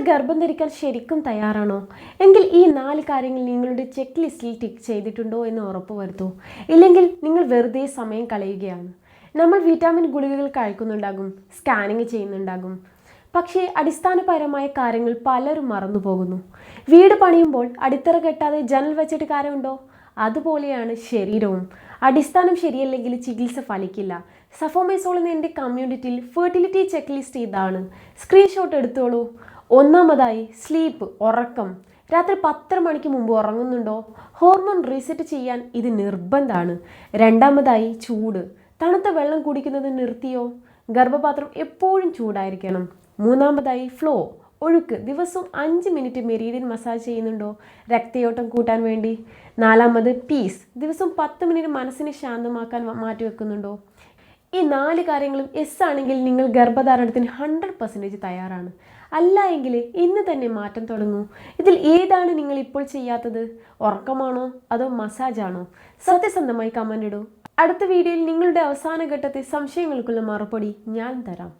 ഗർഭം ധരിക്കാൻ ശരിക്കും തയ്യാറാണോ? എങ്കിൽ ഈ 4 കാര്യങ്ങൾ നിങ്ങളുടെ ചെക്ക് ലിസ്റ്റിൽ ടിക്ക് ചെയ്തിട്ടുണ്ടോ എന്ന് ഉറപ്പുവരുത്തൂ. ഇല്ലെങ്കിൽ നിങ്ങൾ വെറുതെ സമയം കളയുകയാണ്. നമ്മൾ വിറ്റാമിൻ ഗുളികകൾ കഴിക്കുന്നുണ്ടാകും, സ്കാനിങ് ചെയ്യുന്നുണ്ടാകും. പക്ഷേ അടിസ്ഥാനപരമായ കാര്യങ്ങൾ പലരും മറന്നുപോകുന്നു. വീട് പണിയുമ്പോൾ അടിത്തറ കെട്ടാതെ ജനൽ വെച്ചിട്ട് കാര്യമുണ്ടോ? അതുപോലെയാണ് ശരീരവും. അടിസ്ഥാനം ശരിയല്ലെങ്കിൽ ചികിത്സ ഫലിക്കില്ല. സഫോമൈസോൾ എന്ന എൻ്റെ കമ്മ്യൂണിറ്റിയിൽ ഫെർട്ടിലിറ്റി ചെക്ക് ലിസ്റ്റ് ഇതാണ്. സ്ക്രീൻഷോട്ട് എടുത്തോളൂ. ഒന്നാമതായി സ്ലീപ്പ്, ഉറക്കം. രാത്രി 10 മണിക്ക് മുമ്പ് ഉറങ്ങുന്നുണ്ടോ? ഹോർമോൺ റീസെറ്റ് ചെയ്യാൻ ഇത് നിർബന്ധമാണ്. രണ്ടാമതായി ചൂട്. തണുത്ത വെള്ളം കുടിക്കുന്നത് നിർത്തിയോ? ഗർഭപാത്രം എപ്പോഴും ചൂടായിരിക്കണം. മൂന്നാമതായി ഫ്ലോ, ഒഴുക്ക്. ദിവസവും 5 മിനിറ്റ് മെരീഡിയൻ മസാജ് ചെയ്യുന്നുണ്ടോ രക്തയോട്ടം കൂട്ടാൻ വേണ്ടി? നാലാമത് പീസ്. ദിവസവും 10 മിനിറ്റ് മനസ്സിനെ ശാന്തമാക്കാൻ മാറ്റിവെക്കുന്നുണ്ടോ? ഈ 4 കാര്യങ്ങളും എസ് ആണെങ്കിൽ നിങ്ങൾ ഗർഭധാരണത്തിന് 100% തയ്യാറാണ്. അല്ല എങ്കിൽ ഇന്ന് തന്നെ മാറ്റം തുടങ്ങൂ. ഇതിൽ ഏതാണ് നിങ്ങൾ ഇപ്പോൾ ചെയ്യാത്തത്? ഉറക്കമാണോ അതോ മസാജാണോ? സത്യസന്ധമായി കമൻ്റ് ഇടൂ. അടുത്ത വീഡിയോയിൽ നിങ്ങളുടെ അവസാന ഘട്ടത്തെ സംശയങ്ങൾക്കുള്ള മറുപടി ഞാൻ തരാം.